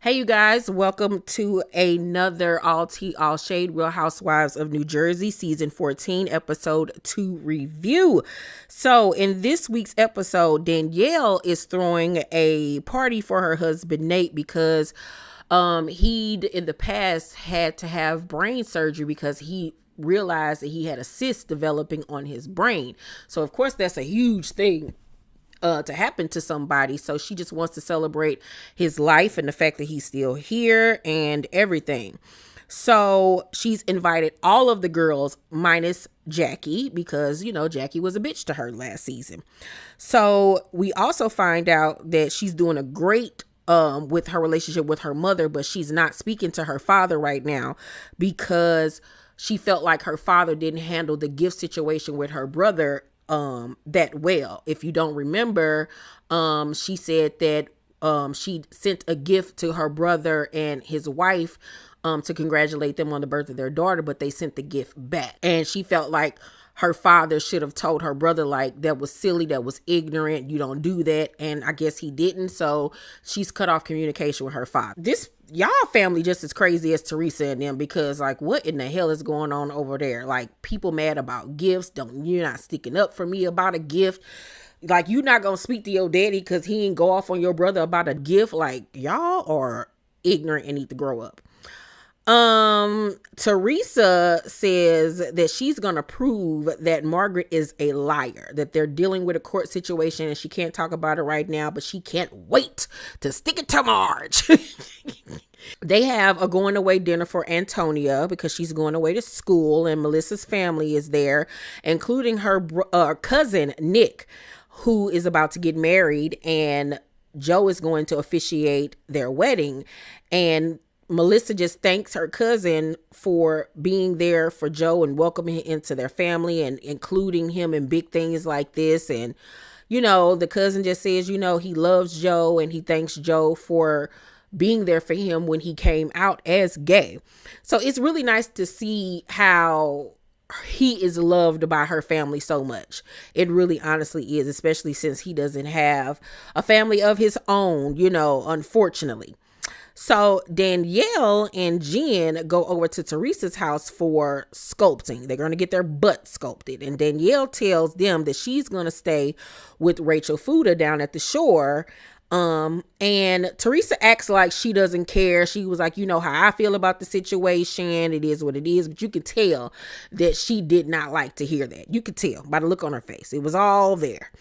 Hey, you guys, welcome to another All Tea, All Shade Real Housewives of New Jersey season 14, episode 2 review. So, in this week's episode, Danielle is throwing a party for her husband, Nate, because he'd in the past had to have brain surgery because he realized that he had a cyst developing on his brain. So, of course, that's a huge thing to happen to somebody. So she just wants to celebrate his life and the fact that he's still here and everything. So she's invited all of the girls minus Jackie because, Jackie was a bitch to her last season. So we also find out that she's doing a great with her relationship with her mother, but she's not speaking to her father right now because she felt like her father didn't handle the gift situation with her brother that well. If you don't remember, she said that she sent a gift to her brother and his wife to congratulate them on the birth of their daughter, but they sent the gift back. And she felt like her father should have told her brother, like, that was silly, that was ignorant, you don't do that. And I guess he didn't. So she's cut off communication with her father. This y'all family just as crazy as Teresa and them, because like, what in the hell is going on over there? Like, people mad about gifts. You're not sticking up for me about a gift. Like, you're not gonna speak to your daddy because he ain't go off on your brother about a gift. Like, y'all are ignorant and need to grow up. Teresa says that she's gonna prove that Margaret is a liar, that they're dealing with a court situation and she can't talk about it right now, but she can't wait to stick it to Marge. They have a going away dinner for Antonia because she's going away to school, and Melissa's family is there, including her cousin Nick, who is about to get married, and Joe is going to officiate their wedding. And Melissa just thanks her cousin for being there for Joe and welcoming him into their family and including him in big things like this. And, the cousin just says, he loves Joe and he thanks Joe for being there for him when he came out as gay. So it's really nice to see how he is loved by her family so much. It really honestly is, especially since he doesn't have a family of his own, unfortunately. So Danielle and Jen go over to Teresa's house for sculpting. They're going to get their butt sculpted. And Danielle tells them that she's going to stay with Rachel Fuda down at the shore. And Teresa acts like she doesn't care. She was like, how I feel about the situation. It is what it is. But you could tell that she did not like to hear that. You could tell by the look on her face. It was all there.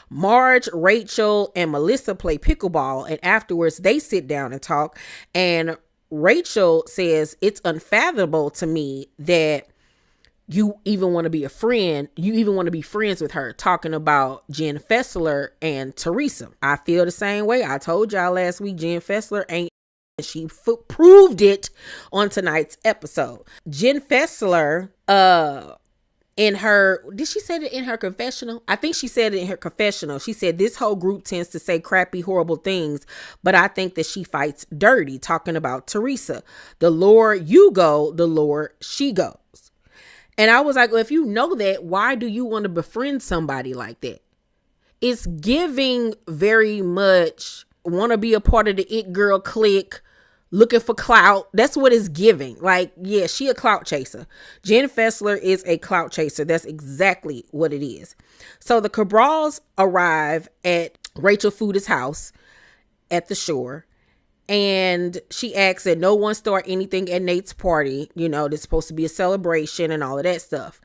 Marge, Rachel, and Melissa play pickleball. And afterwards, they sit down and talk. And Rachel says, it's unfathomable to me that you even want to be a friend. You even want to be friends with her, talking about Jen Fessler and Teresa. I feel the same way. I told y'all last week, Jen Fessler ain't. She proved it on tonight's episode. Jen Fessler, did she say it in her confessional? I think she said it in her confessional. She said this whole group tends to say crappy, horrible things, but I think that she fights dirty, talking about Teresa. The lower you go, the lower she goes. And I was like, well, if you know that, why do you want to befriend somebody like that? It's giving very much want to be a part of the it girl clique, looking for clout. That's what it's giving. Like, yeah, she a clout chaser. Jen Fessler is a clout chaser. That's exactly what it is. So the Cabrals arrive at Rachel Fuda's house at the shore. And she asks that no one start anything at Nate's party. There's supposed to be a celebration and all of that stuff.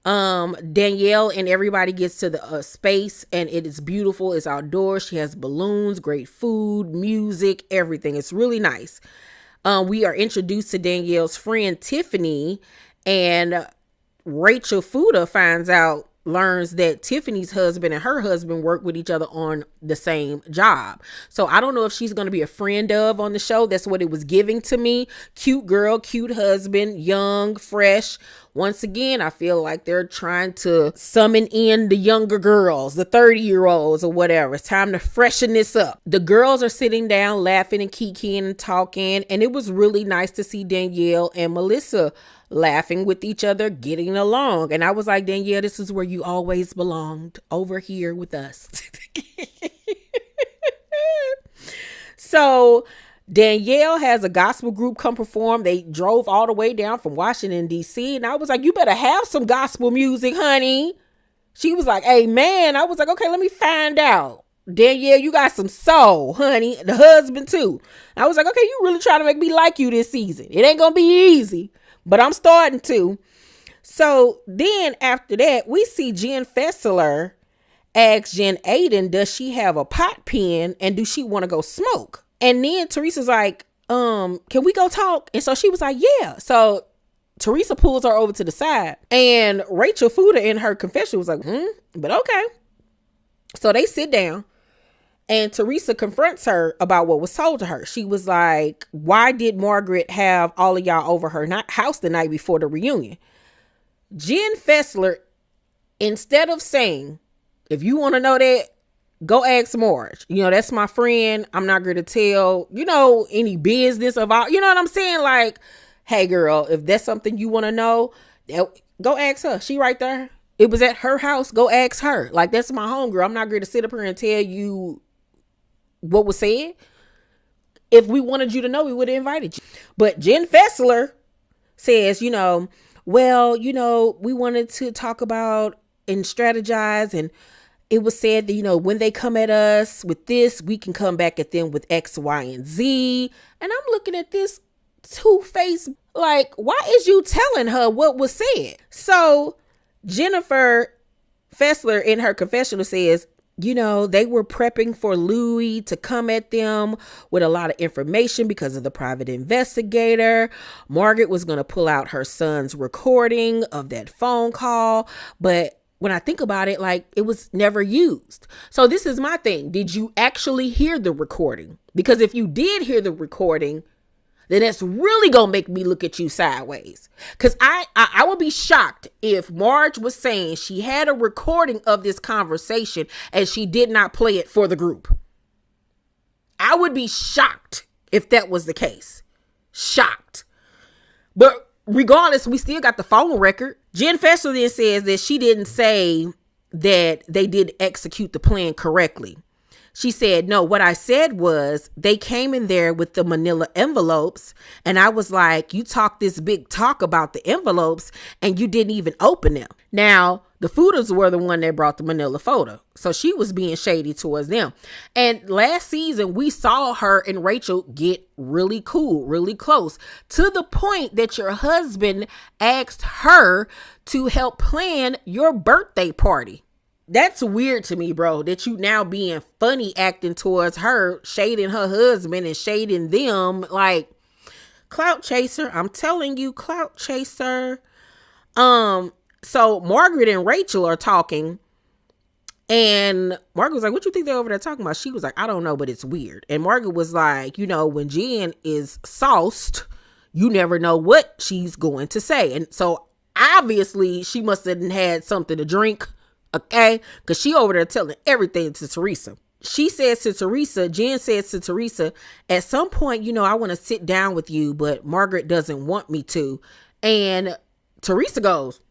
Danielle and everybody gets to the space, and it is beautiful. It's outdoors. She has balloons, great food, music, everything. It's really nice. We are introduced to Danielle's friend Tiffany, and Rachel Fuda learns that Tiffany's husband and her husband work with each other on the same job. So I don't know if she's going to be a friend of on the show. That's what it was giving to me. Cute girl, cute husband, young, fresh. Once again, I feel like they're trying to summon in the younger girls, the 30-year-olds or whatever. It's time to freshen this up. The girls are sitting down, laughing and kikiing and talking. And it was really nice to see Danielle and Melissa laughing with each other, getting along. And I was like, Danielle, this is where you always belonged, over here with us. So Danielle has a gospel group come perform. They drove all the way down from Washington, D.C. And I was like, you better have some gospel music, honey. She was like, amen. I was like, okay, let me find out. Danielle, you got some soul, honey. The husband, too. I was like, okay, you really trying to make me like you this season. It ain't going to be easy, but I'm starting to. So then after that, we see Jen Fessler ask Jen Aiden, does she have a pot pen and do she want to go smoke? And then Teresa's like, can we go talk? And so she was like, yeah. So Teresa pulls her over to the side, and Rachel Fuda in her confession was like, but okay. So they sit down, and Teresa confronts her about what was told to her. She was like, why did Margaret have all of y'all over her house the night before the reunion? Jen Fessler, instead of saying, if you want to know that, go ask Marge. You know, that's my friend. I'm not going to tell, any business about, you know what I'm saying? Like, hey, girl, if that's something you want to know, go ask her. She right there. It was at her house. Go ask her. Like, that's my homegirl. I'm not going to sit up here and tell you what was said. If we wanted you to know, we would have invited you. But Jen Fessler says, we wanted to talk about and strategize, and it was said that, when they come at us with this, we can come back at them with X, Y, and Z. And I'm looking at this two-faced, like, why is you telling her what was said? So Jennifer Fessler in her confessional says, they were prepping for Louis to come at them with a lot of information because of the private investigator. Margaret was going to pull out her son's recording of that phone call, but when I think about it, like, it was never used. So this is my thing. Did you actually hear the recording? Because if you did hear the recording, then that's really going to make me look at you sideways. Because I would be shocked if Marge was saying she had a recording of this conversation and she did not play it for the group. I would be shocked if that was the case. Shocked. But regardless, we still got the phone record. Jen Fessler then says that she didn't say that they did execute the plan correctly. She said, no, what I said was they came in there with the manila envelopes. And I was like, you talked this big talk about the envelopes and you didn't even open them. Now, the Fudas were the one that brought the manila photo. So she was being shady towards them. And last season, we saw her and Rachel get really cool, really close, to the point that your husband asked her to help plan your birthday party. That's weird to me, bro, that you now being funny acting towards her, shading her husband and shading them. Like, clout chaser. I'm telling you, clout chaser. So Margaret and Rachel are talking, and Margaret was like, what you think they're over there talking about? She was like, I don't know, but it's weird. And Margaret was like, when Jen is sauced, you never know what she's going to say. And so obviously she must have had something to drink. Okay, because she over there telling everything to Teresa. She says to Teresa, Jen says to Teresa, at some point, I want to sit down with you, but Margaret doesn't want me to. And Teresa goes,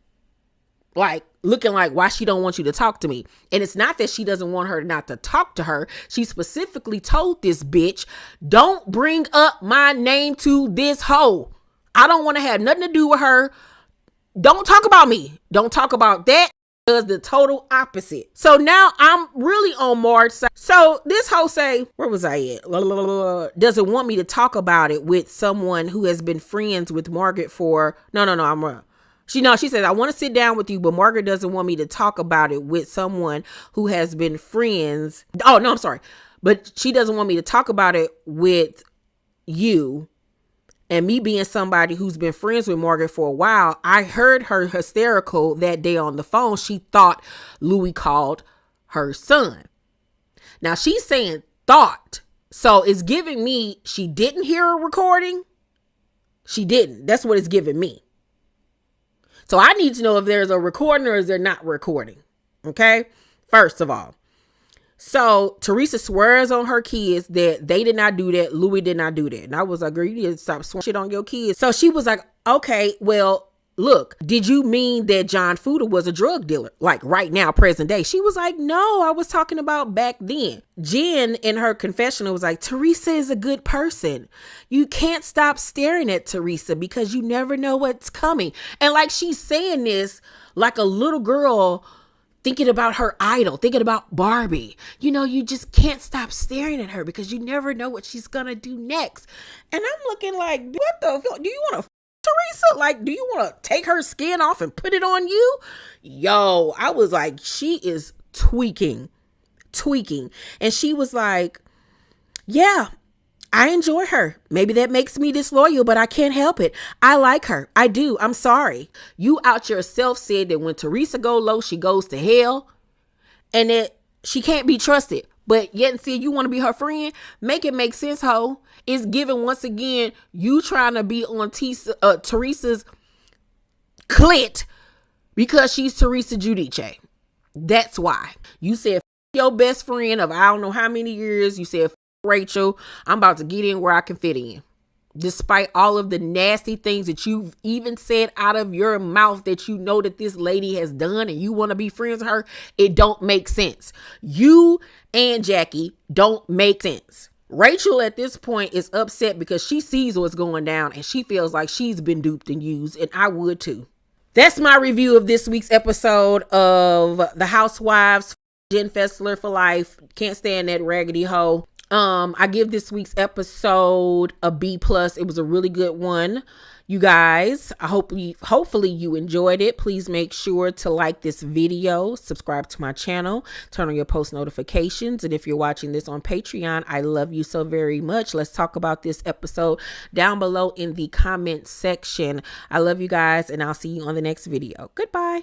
like, looking like, why she don't want you to talk to me? And it's not that she doesn't want her not to talk to her. She specifically told this bitch, don't bring up my name to this hoe. I don't want to have nothing to do with her. Don't talk about me. Don't talk about that. Does the total opposite. So now I'm really on Marge's side. So this hoe say, where was I at? Doesn't want me to talk about it with someone who has been friends with Margaret for, no, I'm wrong. She says, I want to sit down with you, but Margaret doesn't want me to talk about it with someone who has been friends. Oh, no, I'm sorry. But she doesn't want me to talk about it with you. And me being somebody who's been friends with Margaret for a while, I heard her hysterical that day on the phone. She thought Louis called her son. Now she's saying thought. So it's giving me, she didn't hear a recording. She didn't. That's what it's giving me. So I need to know if there's a recording or is there not recording. Okay. First of all. So Teresa swears on her kids that they did not do that. Louis did not do that. And I was like, girl, you need to stop swearing shit on your kids. So she was like, okay, well, look, did you mean that John Fuda was a drug dealer? Like right now, present day. She was like, no, I was talking about back then. Jen in her confessional was like, Teresa is a good person. You can't stop staring at Teresa because you never know what's coming. And like she's saying this like a little girl thinking about her idol, thinking about Barbie. You know, you just can't stop staring at her because you never know what she's going to do next. And I'm looking like, what the fuck? Do you want to Teresa? Like, do you want to take her skin off and put it on you? Yo, I was like, she is tweaking. And she was like, yeah, I enjoy her. Maybe that makes me disloyal, but I can't help it. I like her. I do. I'm sorry. You out yourself said that when Teresa go low, she goes to hell and that she can't be trusted. But yet and see, you want to be her friend? Make it make sense, ho. It's given once again, you trying to be on Teresa's clit because she's Teresa Giudice. That's why. You said your best friend of I don't know how many years. You said Rachel, I'm about to get in where I can fit in. Despite all of the nasty things that you've even said out of your mouth that you know that this lady has done and you want to be friends with her, it don't make sense. You and Jackie don't make sense. Rachel at this point is upset because she sees what's going down and she feels like she's been duped and used, and I would too. That's my review of this week's episode of The Housewives. Jen Fessler for life. Can't stand that raggedy hoe. I give this week's episode a B+. It was a really good one. You guys, hopefully you enjoyed it. Please make sure to like this video, subscribe to my channel, turn on your post notifications. And if you're watching this on Patreon, I love you so very much. Let's talk about this episode down below in the comment section. I love you guys, and I'll see you on the next video. Goodbye.